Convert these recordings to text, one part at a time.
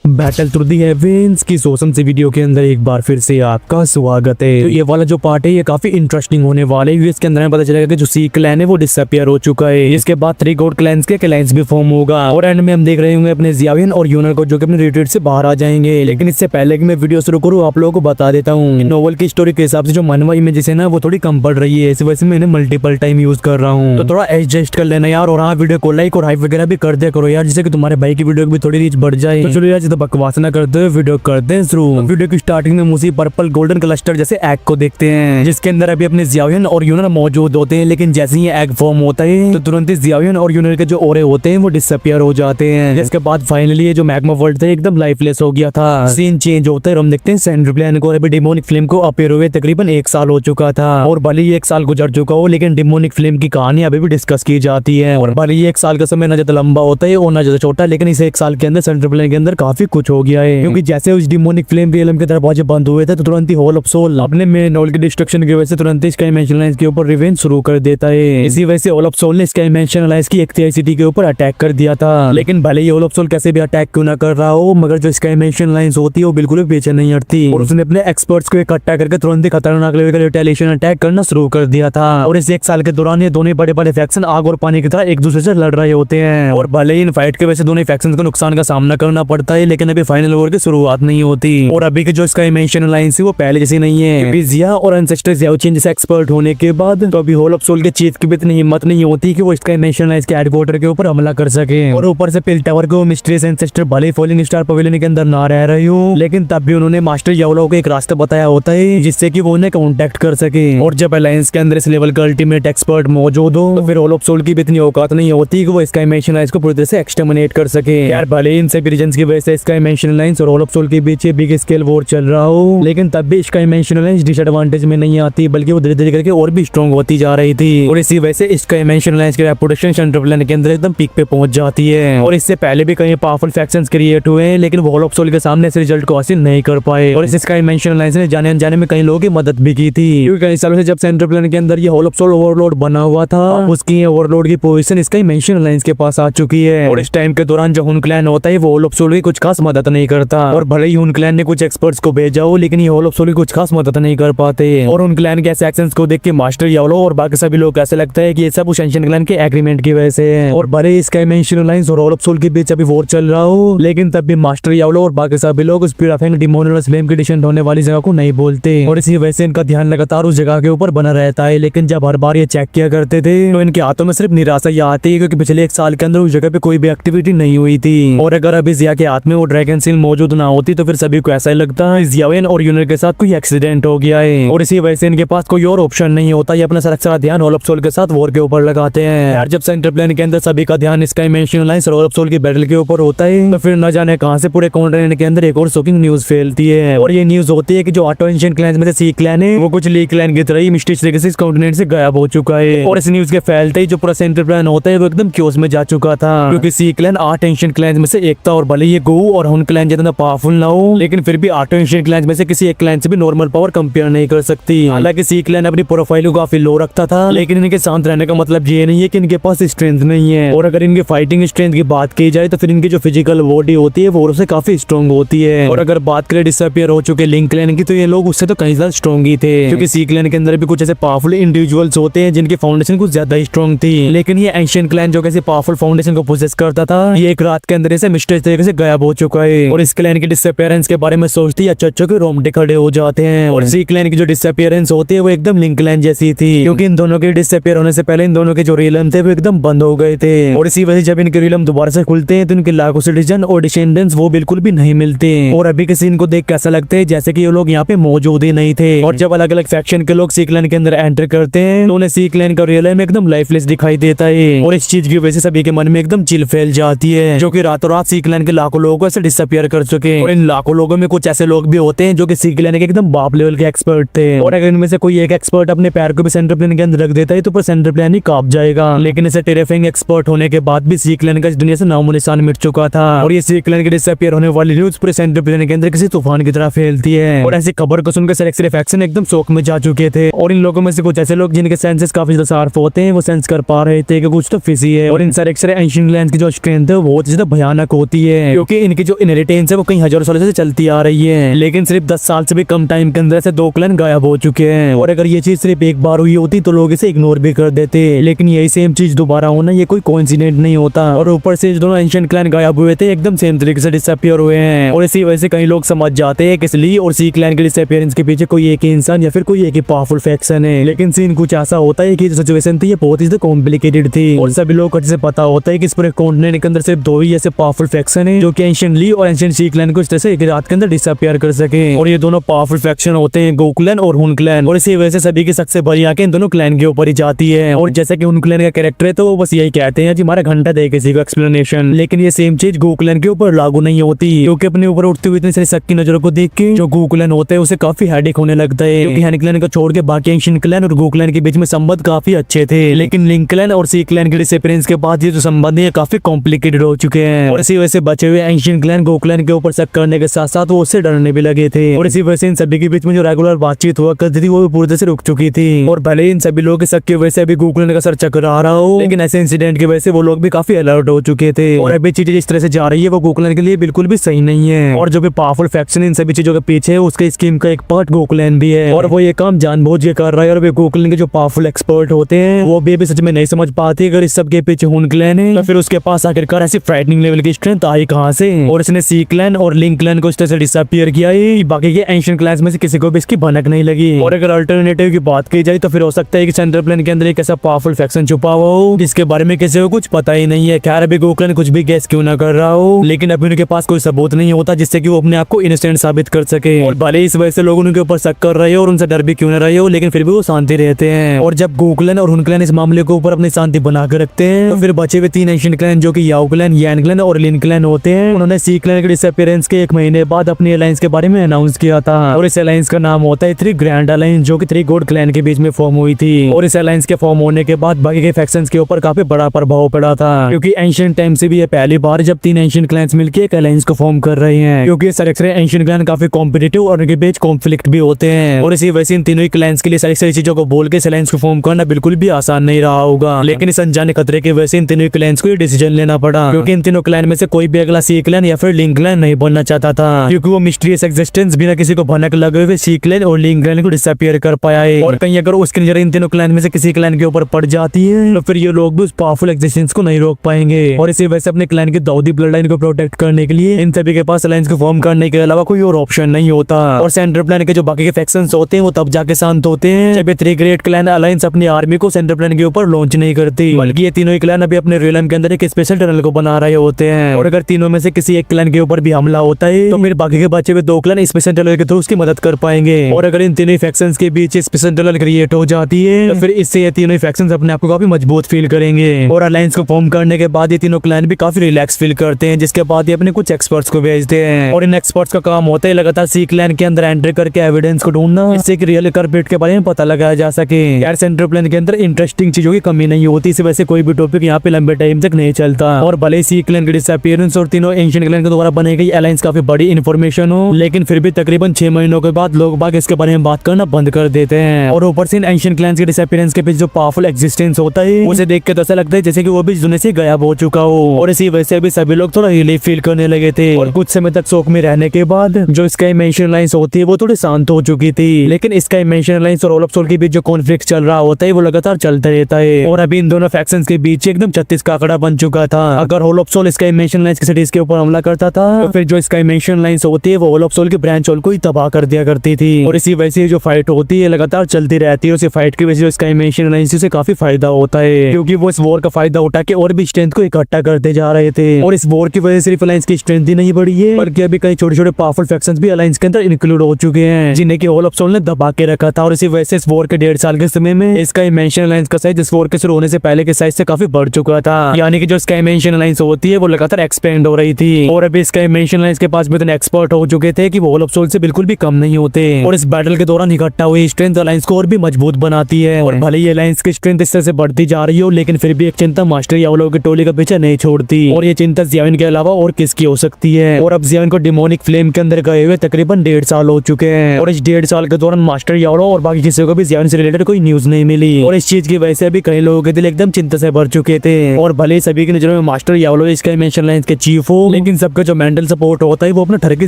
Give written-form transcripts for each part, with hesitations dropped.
Battle through the heavens की सोसम से video के अंदर एक बार फिर से आपका स्वागत है। तो ये वाला जो पार्ट है ये काफी इंटरेस्टिंग होने वाला है। इसके अंदर हमें पता चलेगा कि जो सी क्लैन है वो डिसअपियर हो चुका है। इसके बाद 3 गॉड क्लैंस के क्लैंस भी फॉर्म होगा और एंड में हम देख रहे होंगे अपने जियावियन और यूनर को जो कि अपने रिट्रीट से बाहर आ जाएंगे। लेकिन इससे पहले कि मैं वीडियो शुरू करूँ आप लोगों को बता देता हूँ नोवेल की स्टोरी के हिसाब से जो मनवा इमेजेस है ना वो थोड़ी कम पड़ रही है, इस वजह से मैंने मल्टीपल टाइम यूज कर रहा हूँ। तो थोड़ा एडजस्ट कर लेना यार। और हाँ, वीडियो को लाइक और हाइप वगैरह भी कर दिया करो यार, जिससे कि तुम्हारे भाई की वीडियो की भी थोड़ी रीच बढ़ जाए। तो चलो यार ज्यादा बकवास ना करते हुए वीडियो करते हैं शुरू। वीडियो की स्टार्टिंग में मुझे पर्पल गोल्डन क्लस्टर जैसे एग को देखते हैं, जिसके अंदर अभी अपने जियावियन और यूनर मौजूद होते हैं। लेकिन जैसे ही एग फॉर्म होता है तो तुरंत ही जियावियन और यूनर के जो ओरे होते हैं वो डिसअपियर हो जाते हैं। जिसके बाद फाइनली ये जो मैग्मा वर्ल्ड था एकदम लाइफलेस हो गया था। सीन चेंज होता है और हम देखते हैं सेंट्रल प्लेन को अभी डिमोनिक फ्लेम को अपीयर हुए तकरीबन 1 साल हो चुका था। और भले ही 1 साल गुजर चुका हो लेकिन डिमोनिक फ्लेम की कहानी अभी भी डिस्कस की जाती है। और भले ही 1 साल का समय ना ज्यादा लंबा होता है और ना ज्यादा छोटा, लेकिन इस 1 साल के अंदर सेंट्रल प्लेन के अंदर काफी कुछ हो गया है। क्योंकि जैसे उस डिमोनिक फ्लेम रियलम के दरवाजे बंद हुए थे तो तुरंत ही हॉल ऑफ सोल अपने मेन नोल की डिस्ट्रक्शन की वजह से तुरंत ही स्काई मैंशन लाइंस के ऊपर रिवेंज शुरू कर देता है। इसी वजह से हॉल ऑफ सोल ने स्काई मैंशन लाइंस की एक्टियाई सिटी के ऊपर अटैक कर दिया था। लेकिन भले ही हॉल ऑफ सोल कैसे भी अटैक क्यों ना कर रहा हो, मगर जो स्काई मैंशन लाइंस होती है वो बिल्कुल भी पीछे नहीं हटती और उसने अपने एक्सपर्ट्स को इकट्ठा करके तुरंत ही खतरनाक लेवल का रिटेलिएशन अटैक करना शुरू कर दिया था। और इस 1 साल के दौरान ये दोनों बड़े बड़े फैक्शन आग और पानी की तरह एक दूसरे से लड़ रहे होते हैं। और भले ही इन फाइट के वजह से दोनों फैक्शन को नुकसान का सामना करना पड़ता है, लेकिन अभी फाइनल वॉर की शुरुआत नहीं होती। और अभी के जो स्काई मैंशन लाइंस है वो पहले जैसी नहीं है, क्योंकि जिया और एंसेस्टर ज़्याओचेन जैसे एक्सपर्ट होने के बाद तो अभी हॉल ऑफ सोल के चीफ की भी इतनी हिम्मत नहीं होती कि वो स्काई मैंशन लाइंस के हेडक्वार्टर के ऊपर हमला कर सके। और ऊपर से पिल टावर को मिस्ट्रियस एंसेस्टर भले ही फॉलिंग स्टार पवेलियन के अंदर ना रह रही हो, लेकिन तब भी उन्होंने मास्टर यावलो को एक रास्ता बताया होता है जिससे कि वो उन्हें कांटेक्ट कर सके। और जब अलायंस के अंदर इस लेवल का अल्टीमेट एक्सपर्ट मौजूद हो तो फिर हॉल ऑफ सोल की भी इतनी औकात नहीं होती कि वो स्काई मैंशन लाइंस को पूरी तरह से एक्सटर्मिनेट कर सके। यार भले ही इन सभी रीजंस की वजह से स्काई मैंशन लाइंस और हॉल ऑफ सोल के बीच बिग स्केल वॉर चल रहा हो, लेकिन तब भी स्काई मैंशन लाइंस डिसएडवांटेज में नहीं आती, बल्कि वो धीरे धीरे करके और भी स्ट्रॉन्ग होती जा रही थी। और इसी वजह से स्काई मैंशन लाइंस की रेपुटेशन सेंट्रल प्लेन के अंदर एकदम पीक पे पहुंच जाती है। और इससे पहले भी कई पावरफुल फैक्शंस क्रिएट हुए हैं, लेकिन वो हॉल ऑफ सोल के सामने इस रिजल्ट को हासिल नहीं कर पाए। और इस स्काई मैंशन लाइंस ने जाने अनजाने में कई लोगों की मदद भी की थी, क्योंकि कई सालों से जब सेंट्रल प्लेन के अंदर ये हॉल ऑफ सोल ओवरलॉर्ड बना हुआ था उसकी ओवरलॉर्ड की पोजीशन स्काई मैंशन लाइंस के पास आ चुकी है। और इस टाइम के दौरान जो हुन क्लैन होता है वो हॉल ऑफ सोल की कुछ खास मदद नहीं करता। और भले ही हुन क्लैन ने कुछ एक्सपर्ट्स को भेजा हो, लेकिन ये हॉल ऑफ सोल की कुछ खास मदद नहीं कर पाते। और उन क्लैन के ऐसे एक्शंस को देख के मास्टर यावलो और बाकी सभी लोग ऐसे लगता है कि ये सब उस एंशिएंट क्लैन के एग्रीमेंट की वजह से है। और भले ही स्काई मैंशन लाइंस और हॉल ऑफ सोल के बीच अभी वॉर चल रहा हो, लेकिन तब भी मास्टर यावलो और बाकी सभी लोग उस पीड़ा फेंग डिमोनिक फ्लेम की डिसेंट होने वाली जगह को नहीं बोलते। और इसी वजह से इनका ध्यान लगातार उस जगह के ऊपर बना रहता है। लेकिन जब हर बार ये चेक किया करते थे तो इनके हाथों में सिर्फ निराशा ही आती है, क्योंकि पिछले 1 साल के अंदर उस जगह पे कोई भी एक्टिविटी नहीं हुई थी। और अगर अभी जिया के हाथ में वो ड्रैगन सील मौजूद ना होती तो फिर सभी को ऐसा ही लगता है जियावियन और यूनर के साथ कोई एक्सीडेंट हो गया है। और इसी वजह से इनके पास कोई और ऑप्शन नहीं होता, ये अपना सारा ध्यान हॉल ऑफ सोल के साथ वॉर के ऊपर लगाते हैं। यार जब सेंट्रल प्लेन के अंदर सभी का ध्यान स्काई मैंशन लाइंस और हॉल ऑफ सोल की बैटल के ऊपर होता है तो फिर न जाने कहां से पूरे कॉन्टिनेंट के अंदर एक और शॉकिंग न्यूज फैलती है। और ये न्यूज होती है कि जो ऑटो एंशिएंट क्लैंस में से सी क्लैन है वो कुछ ली क्लैन की तरह ही मिस्टीरियस तरीके से इस कॉन्टिनेंट से गायब हो चुका है। और इस न्यूज के फैलते ही जो पूरा सेंट्रल प्लेन होता है वो एकदम क्योस में जा चुका था, क्योंकि सी क्लैन 8 एंशिएंट क्लैंस में से एक था। और भले ये गो और हुन क्लैन जितना पावरफुल ना हो, लेकिन फिर भी 8 एंशिएंट क्लैंस में से किसी एक क्लैन से भी नॉर्मल पावर कंपेयर नहीं कर सकती। हालांकि सी क्लैन अपनी प्रोफाइल को काफी लो रखता था, लेकिन इनके शांत रहने का मतलब ये नहीं है कि इनके पास स्ट्रेंथ नहीं है। और अगर इनकी फाइटिंग स्ट्रेंथ की बात की जाए तो फिर इनकी जो फिजिकल बॉडी होती है वो उससे काफी स्ट्रॉन्ग होती है। और अगर बात करें डिसअपियर हो चुके लिंक क्लैन की तो ये लोग उससे तो कहीं ज्यादा स्ट्रॉन्ग ही थे, क्योंकि सी क्लैन के अंदर भी कुछ ऐसे पावरफुल इंडिविजुअल्स होते हैं जिनकी फाउंडेशन कुछ ज्यादा ही स्ट्रॉन्ग थी। लेकिन ये एंशिएंट क्लैन जो कैसे पावरफुल फाउंडेशन को पोजेस करता था ये एक रात के अंदर से मिस्टेरियस तरीके से गायब हो चुका है। और इस क्लैन की डिसअपियरेंस के बारे में सोचते ही अच्छे के रोंगटे खड़े हो जाते हैं। और सी क्लैन की जो डिसअपियरेंस होती है वो एकदम लिंक क्लैन जैसी थी, क्योंकि इन दोनों के डिसअपियर होने से पहले इन दोनों के जो रियलम थे वो एकदम बंद हो गए थे। और इसी वजह से जब इनके रियलम दोबारा से खुलते हैं तो इनके लाखों सिटीजन और डिसेंडेंट्स वो बिल्कुल भी नहीं मिलते। और अभी के सीन को देख के ऐसा लगता है जैसे कि ये लोग यहाँ पे मौजूद ही नहीं थे। और जब अलग अलग फैक्शन के लोग सी क्लैन के अंदर एंटर करते हैं तो उन्हें सी क्लैन का रियलम एकदम लाइफलेस दिखाई देता है। और इस चीज की वजह से सभी के मन में एकदम चिल फैल जाती है, जो कि रातों रात सी क्लैन के लाखों लोगों को ऐसे डिसअपियर कर चुके। और इन लाखों लोगों में कुछ ऐसे लोग भी होते हैं जो कि सी क्लैन के एकदम बाप लेवल के एक्सपर्ट थे। और अगर इनमें से कोई एक एक्सपर्ट अपने पैर को भी सेंट्रल प्लेन के अंदर रख देता है तो पर सेंट्रल प्लेन ही कांप जाएगा। लेकिन इसे टेरिफाइंग एक्सपर्ट होने के बाद भी सी क्लैन का इस दुनिया से नामो निशान मिट चुका था। और ये सी क्लैन के डिसअपियर होने वाली न्यूज पूरे सेंट्रल प्लेन के अंदर किसी तूफान की तरह फैलती है। और ऐसी खबर को सुनकर सारे फैक्शन एकदम शौक में जा चुके थे। और इन लोगों में से कुछ ऐसे लोग जिनके सेंसेस काफी ज्यादा शार्प होते हैं वो सेंस कर पा रहे थे कि कुछ तो फिजी है। और इन सारे एंशिएंट क्लैंस की जो स्ट्रेंथ है वो बहुत ज्यादा भयानक होती है, क्योंकि इनकी जो इनहेरिटेंस है वो कई हजारों सालों से चलती आ रही है, लेकिन सिर्फ 10 साल से भी कम टाइम के अंदर से 2 क्लैन गायब हो चुके हैं। और अगर ये चीज सिर्फ एक बार हुई होती तो लोग इसे इग्नोर भी कर देते, लेकिन यही सेम चीज दोबारा होना ये कोई कोइंसिडेंट नहीं होता। और ऊपर से दोनों एंशिएंट क्लैन गायब हुए थे एकदम सेम तरीके से डिसअपीयर हुए हैं। और इसी वजह से कई लोग समझ जाते हैं कि ली और सी क्लैन के डिसअपीयरेंस के पीछे कोई एक ही इंसान या फिर कोई एक ही पावरफुल फैक्शन है। लेकिन सीन कुछ ऐसा होता है कि जो सिचुएशन थी ये बहुत ही कॉम्प्लिकेटेड थी और सभी लोग को पता होता है कि इस पूरे कॉन्टिनेंट के अंदर सिर्फ 2 ही ऐसे पावरफुल फैक्शन है जो कि एंशिएंट ली और एंशिएंट सी क्लैन को इस तरह से एक रात के अंदर डिसअपीयर कर सके। और ये दोनों पावरफुल फैक्शन होते हैं गो क्लैन और हुन क्लैन। और इसी वजह से सभी की सबसे बड़ी आंखें इन दोनों क्लैन के ऊपर ही जाती है। और जैसे कि हुन क्लैन का कैरेक्टर है तो वो बस यही कहते हैं जी हमारा घंटा दे किसी को एक्सप्लेनेशन, लेकिन ये सेम चीज गो क्लैन के ऊपर लागू नहीं होती, क्योंकि अपने ऊपर उठते हुए इतनी सारी शक की नजरों को देख के जो गो क्लैन होते हैं उसे काफी हेडेक होने लगता है। क्योंकि हन क्लैन को छोड़ के बाकी एंशिएंट क्लैन और गो क्लैन के बीच में संबंध काफी अच्छे थे, लेकिन लिंक क्लैन और सी क्लैन के डिसअपीयरेंस के बाद ये जो संबंध है काफी कॉम्प्लिकेटेड हो चुके हैं। और इसी वजह से बचे हुए एंशिएंट क्लैन गो क्लैन के ऊपर शक करने के साथ साथ वो उससे डरने भी लगे थे। और इसी वजह से इन सभी के बीच में जो रेगुलर बातचीत हुआ करती थी वो भी पूरी तरह से रुक चुकी थी। और भले इन सभी लोगों के शक की वजह से अभी गो क्लैन का सर चकरा रहा हो, लेकिन ऐसे इंसिडेंट की वजह से वो लोग भी काफी अलर्ट हो चुके थे। और अभी चीजें जिस तरह से जा रही है वो गो क्लैन के लिए बिल्कुल भी सही नहीं है। और जो भी पावरफुल फैक्शन इन सभी चीजों के पीछे है उसके स्कीम का एक पार्ट गो क्लैन भी है और वो ये काम जानबूझ के कर रहा है। और गो क्लैन के जो पावरफुल एक्सपर्ट होते हैं वो भी सच में नहीं समझ पाते अगर इस सब के पीछे हुन क्लैन है तो फिर उसके पास आखिरकार ऐसी फ्राइटनिंग लेवल की स्ट्रेंथ आई कहां से। और इसने सी क्लैन और लिंक क्लैन को इस तरह से डिसअपीयर किया है, बाकी के एंशिएंट क्लैंस में से किसी को भी इसकी भनक नहीं लगी। और अगर अल्टरनेटिव की बात की जाए तो फिर हो सकता है कि सेंट्रल प्लेन के अंदर एक ऐसा पावरफुल फैक्शन छुपा हुआ हो जिसके बारे में किसी को कुछ पता ही नहीं है। खैर अभी गो क्लैन कुछ भी गैस क्यों ना कर रहा हो, लेकिन अभी उनके पास कोई सबूत नहीं होता जिससे कि वो अपने आप को इनोसेंट साबित कर सके। और भले इस वजह से लोग उनके ऊपर शक कर रहे हो और उनसे डर भी क्यों न रहे हो, लेकिन फिर भी वो शांति रहते हैं। और जब गो क्लैन और हुन क्लैन इस मामले के ऊपर अपनी शांति बनाकर रखते हैं तो फिर बचे हुए 3 एंशिएंट क्लैन जो कि याओ क्लैन, यान क्लैन और लिन क्लैन होते हैं, उन्होंने सी क्लैन के डिसअपीयरेंस के 1 महीने बाद अपनी अलायंस के बारे में अनाउंस किया था। और इस अलायंस का नाम होता है 3 ग्रैंड अलायंस जो कि 3 गॉड क्लैन के बीच में फॉर्म हुई थी। और इस अलायंस के फॉर्म होने के बाद बाकी के फैक्शंस के ऊपर काफी बड़ा प्रभाव पड़ा था, क्योंकि एंशिएंट टाइम से भी ये पहली बार जब 3 एंशिएंट क्लैंस मिलकर एक अलायंस को फॉर्म कर रहे हैं, क्योंकि सारे एंशिएंट क्लैन काफी कॉम्पिटिटिव और उनके बीच कॉन्फ्लिक्ट भी होते हैं। और इसी वजह से इन तीनों ही क्लैंस के लिए सारी चीजों को बोल के इस अलायंस को फॉर्म करना बिल्कुल भी आसान नहीं रहा होगा। लेकिन इस अनजाने खतरे की वजह से इन तीनों क्लैंस को ये डिसीजन लेना पड़ा, क्योंकि इन तीनों क्लैन में से कोई भी अगला सी क्लैन या फिर लिंक क्लैन नहीं बनना चाहता था, क्योंकि वो मिस्टीरियस एग्जिस्टेंस बिना किसी को भनक लगे हुए सी क्लैन और लिंक क्लैन को डिसअपीयर कर पाया है। और कहीं अगर उसकी नजर इन तीनों क्लैन में से किसी क्लैन के ऊपर पड़ जाती है तो फिर ये लोग भी उस पावरफुल एग्जिस्टेंस को नहीं रोक पाएंगे। और इसी वजह से अपने क्लैन की दाऊदी ब्लड लाइन को प्रोटेक्ट करने के लिए इन सभी के पास अलायंस को फॉर्म करने के अलावा कोई और ऑप्शन नहीं होता। और सेंट्रल प्लेन के जो बाकी के फैक्शंस होते हैं वो तब जाके शांत होते हैं जब ये 3 ग्रेट क्लैन अलायंस अपनी आर्मी को सेंट्रल प्लेन के ऊपर लॉन्च नहीं करती, बल्कि ये तीनों ही क्लैन अभी अपने रियलम के अंदर एक स्पेशल टनल को बना रहे होते हैं। और अगर तीनों में से किसी एक क्लैन के ऊपर भी हमला होता है तो फिर बाकी के बचे हुए 2 क्लैन स्पेशल टनल के थ्रू उसकी मदद कर पाएंगे। और अगर इन तीनों फैक्शंस के बीच स्पेशल टनल क्रिएट हो जाती है तो फिर इससे ये तीनों फैक्शंस अपने आप को काफी मजबूत फील करेंगे। और अलायंस को फॉर्म करने के बाद ये तीनों क्लैन भी काफी रिलैक्स फील करते हैं, जिसके बाद ये अपने कुछ एक्सपर्ट्स को भेजते हैं। और इन एक्सपर्ट्स का काम होता है लगातार सी क्लैन के अंदर एंट्री करके एविडेंस को ढूंढना, इससे कि रियल कल्प्रिट के बारे में पता लगाया जा सके। यार सेंट्रल प्लेन के अंदर इंटरेस्टिंग चीजों की कमी नहीं होती, इस वजह से कोई भी टॉपिक यहाँ पे लंबे टाइम तक नहीं चलता। और भले सी क्लैन के डिसअपीयरेंस और तीनों एंशिएंट क्लैन के द्वारा बनाई गई अलायंस काफी बड़ी इंफॉर्मेशन हो, लेकिन फिर भी तकरीबन 6 महीनों के बाद लोग बाग इसके बारे में बात करना बंद कर देते हैं। और ऊपर से एंशिएंट क्लैंस के डिसअपीयरेंस के पीछे जो पावरफुल एग्जिस्टेंस होता है उसे देख के तो ऐसा लगता है जैसे कि वो भी इस दुनिया से गायब हो चुका हो। और इसी वजह से भी सभी लोग थोड़ा रिलीफ फील करने लगे थे। और कुछ समय तक शोक में रहने के बाद जो स्काई मेंशन अलायंस होती है वो थोड़ी शांत हो चुकी थी, लेकिन स्काई मेंशन अलायंस और होल ऑफ सोल के बीच जो कॉन्फ्लिक्ट चल रहा होता है वो लगातार चलता रहता है। और अभी इन दोनों फैक्शंस के बीच एकदम 36 का आंकड़ा बन चुका था। अगर whole of soul sky mansion alliance की सिटीज के ऊपर हमला करता था तो फिर जो स्काई मेंशन अलायंस होती है वो होल ऑफ सोल के ब्रांच होल को ही तबाह कर दिया करती थी। और इसी वजह से जो फाइट होती है लगातार चलती रहती है। उसी फाइट की वजह से स्काई मेंशन अलायंस से काफी फायदा होता है, क्योंकि वो इस वॉर का फायदा उठा के और भी स्ट्रेंथ को इकट्ठा करते जा रहे थे। और इस वॉर की वजह से सिर्फ अलायंस की स्ट्रेंथ ही नहीं बढ़ी है, बल्कि अभी कई छोटे छोटे पावरफुल फैक्शंस भी अलायंस के अंदर इंक्लूड हो चुके हैं, जिन्हें की होल ऑफ सोल ने दबा के रखा था। और इसी वजह से इस वॉर के 1.5 साल के समय में स्काई मेंशन अलायंस का साइज इस वॉर के शुरू होने से पहले के साइज से काफी बढ़ चुका था। यानी कि जो स्काई मेंशन अलायंस होती है वो लगातार एक्सपेंड हो रही थी। और अभी स्काई मेंशन अलायंस के पास भी इतने एक्सपर्ट हो चुके थे कि वो होल ऑफ सोल से बिल्कुल भी कम नहीं होते। और इस बैटल के दौरान इकट्ठा हुई स्ट्रेंथ अलायंस को और भी मजबूत बनाती है। और भले ही अलायंस की स्ट्रेंथ इस तरह से बढ़ती जा रही हो, लेकिन फिर भी एक चिंता मास्टर यावलो की टोली का पीछे नहीं छोड़ती। और ये चिंता ज़ियाविन के अलावा और किसकी हो सकती है। और अब ज़ियाविन को डिमोनिक फ्लेम के अंदर गए हुए तकरीबन 1.5 साल हो चुके हैं। और इस 1.5 साल के दौरान मास्टर यावलो और बाकी किसी को भी ज़ियाविन से रिलेटेड कोई न्यूज नहीं मिली। और इस चीज की वजह से भी कई लोगों के दिल एकदम चिंता से भर चुके थे। और भले ही सभी की नजरों में मास्टर यावलो स्काई मेंशन अलायंस के चीफ हो, लेकिन सबका जो मेंटल सपोर्ट होता है वो अपना ठरकी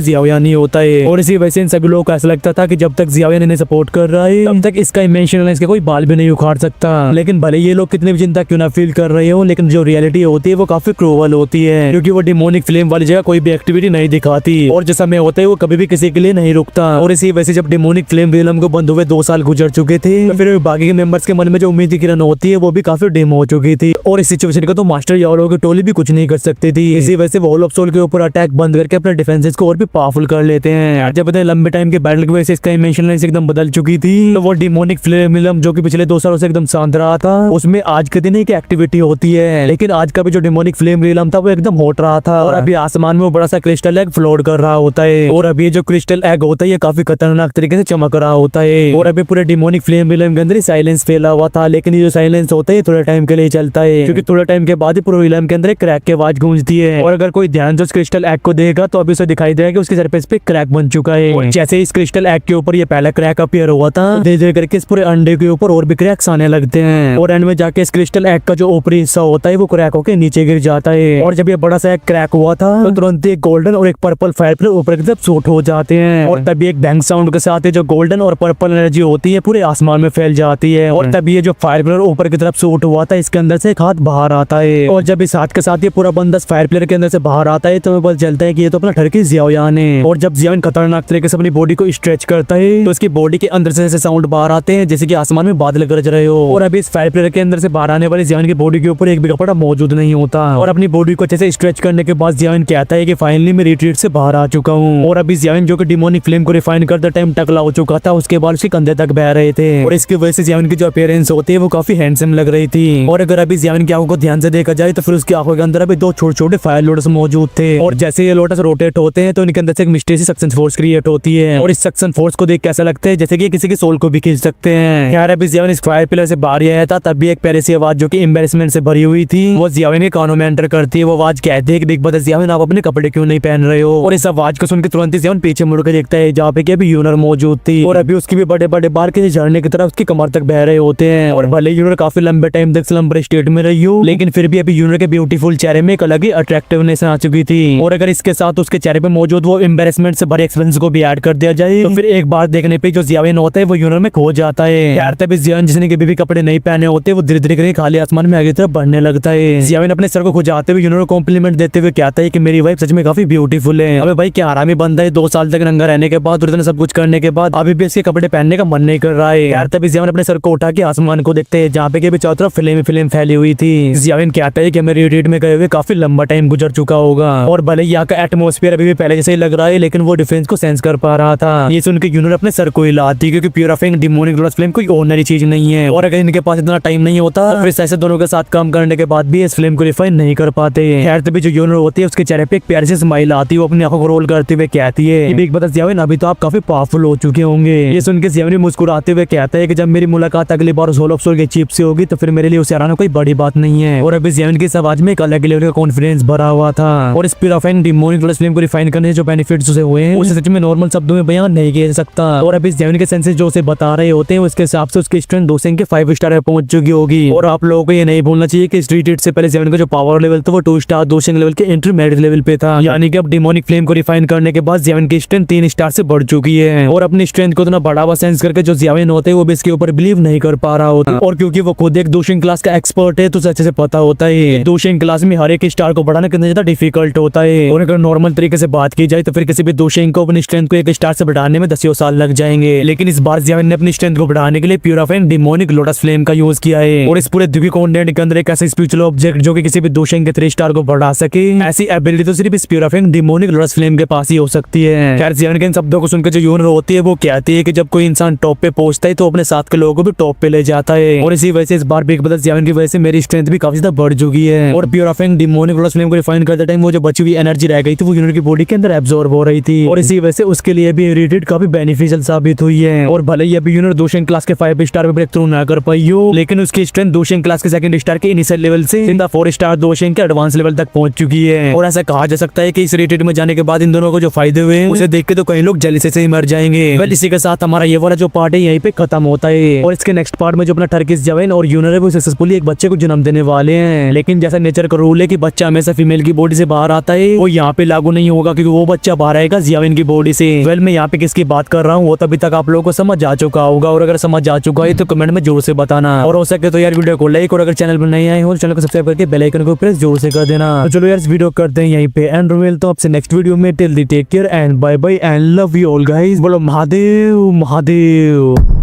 जियावियान ही होता है। और इसी वजह से इन सभी लोगों को ऐसा लगता था कि जब तक जियावियान इन्हें सपोर्ट कर रहा है तब तक इसका इमेजिनेशन इसके कोई बाल भी नहीं उखाड़ सकता। लेकिन भले ये लोग कितनी भी चिंता क्यों ना फील कर रहे हो, लेकिन जो रियलिटी होती है वो काफी क्रूवल होती है, क्योंकि वो डिमोनिक फ्लेम वाली जगह कोई भी एक्टिविटी नहीं दिखाती और जो समय होता है वो कभी भी किसी के लिए नहीं रुकता। और इसी वजह से जब डिमोनिक फ्लेम रियलम को बंद हुए 2 साल गुजर चुके थे तो फिर बाकी के मेंबर्स के मन में जो उम्मीद की किरण होती है वो भी काफी डिम हो चुकी थी। और इस सिचुएशन का तो मास्टर याओ की टोली भी कुछ नहीं कर सकती थी। इसी वजह से वो होल ऑफ सोल के ऊपर अटैक बंद करके अपने डिफेंसेस को और भी पावरफुल कर लेते हैं। जब इतने लंबे टाइम के बैटल की वजह से इसका इमेजिनेशन एकदम बदल चुकी थी तो वो डिमोनिक फ्लेम रियलम जो कि पिछले 2 सालों से एकदम शांत रहा था उसमें आज के दिन एक एक्टिविटी होती है। लेकिन आज का भी जो डिमोनिक फ्लेम रियलम था वो एकदम हॉट रहा था और अभी आसमान में वो बड़ा सा क्रिस्टल एग फ्लोट कर रहा होता है। और अभी जो क्रिस्टल एग होता है ये काफी खतरनाक तरीके से चमक रहा होता है। और अभी पूरे डिमोनिक फ्लेम रियलम के अंदर साइलेंस फैला हुआ था, लेकिन ये जो साइलेंस होता है थोड़े टाइम के लिए चलता है, क्योंकि थोड़े टाइम के बाद ही पूरे रियलम के अंदर एक क्रैक की आवाज गूंजती है। और अगर कोई ध्यान से उस क्रिस्टल एग को देगा तो अभी उसे दिखाई देगा कि उसके सरफेस पे क्रैक बन चुका है। और जैसे इस क्रिस्टल एग के ऊपर ये पहला क्रैक अपीयर हुआ था धीरे धीरे करके इस पूरे अंडे के ऊपर और भी क्रैक्स आने लगते हैं और एंड में जाके इस क्रिस्टल एग का जो ऊपरी हिस्सा होता है वो क्रैक होकर नीचे गिर जाता है। और जब ये बड़ा सा एक क्रैक हुआ था तो तुरंत एक गोल्डन और एक पर्पल फायर प्ले ऊपर की तरफ शूट हो जाते हैं और तभी एक बैंग साउंड के साथ जो गोल्डन और पर्पल एनर्जी होती है पूरे आसमान में फैल जाती है। और तभी ये जो फायर प्लेयर ऊपर की तरफ शूट हुआ था इसके अंदर से एक हाथ बाहर आता है और जब इस हाथ के साथ ये पूरा बंदा फायर प्लेयर के अंदर से बाहर आता है तो हमें पता चलता है कि ये तो अपना ठरकी जियावियान है। और जब जियावियान खतरनाक तरीके से अपनी बॉडी को स्ट्रेच करता है तो उसकी बॉडी के अंदर से ऐसे साउंड बाहर आते हैं जैसे कि आसमान में बादल गरज रहे हो। और अभी इस फायर प्लेयर के अंदर से बाहर आने वाले जियावियान की बॉडी के ऊपर एक भी कपड़ा मौजूद नहीं होता और अपनी बॉडी को अच्छे से स्ट्रेच करने के बाद जियावियान कहता है कि फाइनली मैं रिट्रीट से बाहर आ चुका हूँ। और अभी जियावियान जो कि डिमोनिक फ्लेम को रिफाइन करते टाइम टकला हो चुका था उसके बाद उसके कंधे तक बह रहे थे और इसकी वजह से जियावियान की जो अपीयरेंस होती है वो काफी हैंडसम लग रही थी। और अगर अभी जियावियान की आंखों को ध्यान से देखा जाए तो फिर उसकी आंखों के अंदर अभी 2 छोटे छोटे फायर लोटस मौजूद थे और जैसे ये लोटस रोटेट होते हैं तो इनके अंदर से एक मिस्टीरियस सक्शन फोर्स क्रिएट होती है और इस सक्शन फोर्स को देख कैसा लगता है जैसे कि किसी की सोल को भी खींच सकते हैं। यार अभी जियावियान इस फायर पिलर से बाहर आया था तब भी एक प्यारी सी आवाज जो कि एम्बैरेसमेंट से भरी हुई थी वो जियावियान के कानों में एंटर करती है। वो आवाज कहती है कि बिग ब्रदर जियावियान आप अपने कपड़े क्यों नहीं पहन रहे हो। और इस आवाज को सुनकर तुरंत जियावियान पीछे मुड़कर देखता है जहाँ पे कि अभी यूनर मौजूद थी और अभी उसकी भी बड़े बड़े बार किसी झरने की तरफ उसकी कमर तक बह रहे होते हैं। और भले यूनर काफी लंबे टाइम तक स्लम्बर स्टेट में रही हो लेकिन फिर भी अभी यूनर के ब्यूटीफुल चेहरे में एक अलग ही अट्रैक्टिवनेस आ चुकी थी। और अगर इसके साथ उसके चेहरे पे मौजूद वो एम्बैरेसमेंट से भरे एक्सपीरियंस को भी ऐड कर दिया जाए तो फिर एक बार देखने पे जो जियावियान होता है वो यूनर में खो जाता है। यार तभी जियावियान जिसने कभी भी कपड़े नहीं पहने होते वो धीरे धीरे करके खाली आसमान में आगे तरफ बढ़ने लगता है। जियावियान अपने सर को खुजाते हुए यूनर को कॉम्प्लीमेंट देते हुए कहता है कि मेरी वाइफ सच में काफी ब्यूटीफुल है। अबे भाई क्या आरामी बंदा है 2 साल तक नंगा रहने के बाद और इतना सब कुछ करने के बाद अभी भी इसके कपड़े पहनने का मन नहीं कर रहा है। यार तभी जियावियान अपने सर को उठा के आसमान को देखते हैं जहाँ पे कि चारों तरफ फिल्म फैली हुई थी। जियावियान कहता है कि मेरे रिट्रीट में गए हुए काफी लंबा टाइम गुजर चुका होगा और भले यहाँ का एटमोस्फेयर अभी भी पहले जैसे ही लग रहा है लेकिन वो डिफरेंस को सेंस कर पा रहा था। ये सुन के यूनर अपने सर को हिलाती क्योंकि प्यूरिफाइंग डिमोनिक लोटस फ्लेम कोई ऑर्डिनरी चीज नहीं है और अगर इनके पास इतना टाइम नहीं होता तो फिर ऐसे दोनों के साथ काम करने के बाद भी इस फ्लेम को रिफाइन नहीं कर पाते। खैर तभी जो यूनर होती है उसके चेहरे पे एक प्यारी सी स्माइल आती है। वो अपनी आंखों को रोल करते हुए कहती है बिग ब्रदर जियावियान अभी तो आप काफी पावरफुल हो चुके होंगे। ये सुन के जियावियान मुस्कुराते हुए कहता है कि जब मेरी मुलाकात अगली बार उस होल ऑफ सोल के चीफ से होगी तो फिर मेरे लिए उसे हराना कोई बड़ी बात नहीं है। और अभी जियावियान की आवाज में एक अलग लेवल का कॉन्फिडेंस भरा हुआ था और इस प्यूरिफाइंग डिमोनिक लोटस फ्लेम को रिफाइन करने से जो बेनिफिट्स उसे हुए हैं उसे सच में नॉर्मल शब्दों में बयान नहीं किया जा सकता। और अभी जियावियान के सेंसेस जो उसे बता रहे होते हैं उसके हिसाब से उसकी स्ट्रेंथ 2 के 5 स्टार पे पहुंच चुकी होगी। और आप लोगों को ये नहीं भूलना चाहिए कि इस रिट्रीट से पहले जियावियान का जो पावर लेवल था वो 2 स्टार 2 लेवल के इंटरमीडिएट लेवल पे था, यानी कि अब डिमोनिक फ्लेम को रिफाइन करने के बाद जियावियान की स्ट्रेंथ 3 स्टार से बढ़ चुकी है। और अपनी स्ट्रेंथ को इतना बढ़ावा सेंस करके जो जियावियान होते हैं वो भी इसके ऊपर बिलीव नहीं कर पा रहा होता और क्योंकि वो खुद एक दोशिंग क्लास का एक्सपर्ट है तो उसे अच्छे से पता होता है दोशिंग क्लास में हर एक स्टार को बढ़ाना कितना ज्यादा डिफिकल्ट होता है। और अगर नॉर्मल तरीके से बात की जाए तो फिर किसी भी दोशिंग को अपनी स्ट्रेंथ को 1 स्टार से बढ़ाने में 10 साल लग जाएंगे, लेकिन इस बार जियावियान ने अपनी स्ट्रेंथ को बढ़ाने के लिए प्यूरिफाइंग डिमोनिक लोटस फ्लेम का यूज किया है। और इस पूरे द्वीप कॉन्टिनेंट के अंदर एक ऐसा स्पिरिचुअल ऑब्जेक्ट जो कि किसी भी दोशिंग के 3 स्टार को बढ़ा सके ऐसी एबिलिटी तो सिर्फ इस प्यूरिफाइंग डिमोनिक लोटस फ्लेम के पास ही हो सकती है। खैर जियावियान के इन शब्दों को सुनकर जो यूनर होती है वो कहती है कि जब कोई इंसान टॉप पे पहुंचता है तो अपने साथ के लोगों को भी टॉप पे ले जाता है और इसी वजह से इस बार बिग ब्रदर जियावियान की वजह से मेरी स्ट्रेंथ भी काफी ज्यादा बढ़ चुकी है। और प्यूरिफाइंग डिमोनिक लोटस फ्लेम को रिफाइन करते टाइम वो जो बची हुई एनर्जी रह गई थी वो यूनर की बॉडी के अंदर एब्जॉर्ब हो रही थी और इसी वजह से उसके लिए भी रिट्रीट काफी बेनिफिशियल साबित हुई है। और भले ही अभी यूनर दोशिंग क्लास के 5 स्टार पे ब्रेक थ्रू ना कर पाई हो लेकिन उसकी स्ट्रेंथ दोशिंग क्लास के 2 स्टार के इनिशियल लेवल से सीधा 4 स्टार दोशिंग के एडवांस लेवल तक पहुंच चुकी है। और ऐसा कहा जा सकता है कि इस रिट्रीट में जाने के बाद इन दोनों को जो फायदे हुए उसे देख के तो कई लोग जेलसी से ही मर जाएंगे। वेल इसी के साथ हमारा ये वाला जो पार्ट है यहीं पे खत्म होता है और इसके नेक्स्ट पार्ट में जो अपना टर्किश जियावियान और यूनर है वो सक्सेसफुली एक बच्चे को जन्म देने वाले हैं। लेकिन जैसा नेचर का रूल है कि बच्चा हमेशा फीमेल की बॉडी से बाहर बाहर आता है वो यहाँ पे लागू नहीं होगा क्योंकि वो बच्चा बाहर आएगा जियाविन की बॉडी से। वेल मैं यहाँ पे किसकी बात कर रहा हूँ वो तभी तक आप लोगों को समझ आ चुका होगा, और अगर समझ आ चुका है तो कमेंट में जोर से बताना, और हो सके तो यार वीडियो को लाइक, और अगर चैनल पर नहीं आए हो तो चैनल को सब्सक्राइब करके बेल आइकन को प्रेस जोर से कर देना। तो चलो यार इस वीडियो करते हैं यहीं पे एंड रोवेल, तो आपसे नेक्स्ट वीडियो में till the take care and bye bye and love you all guys. बोलो महादेव महादेव।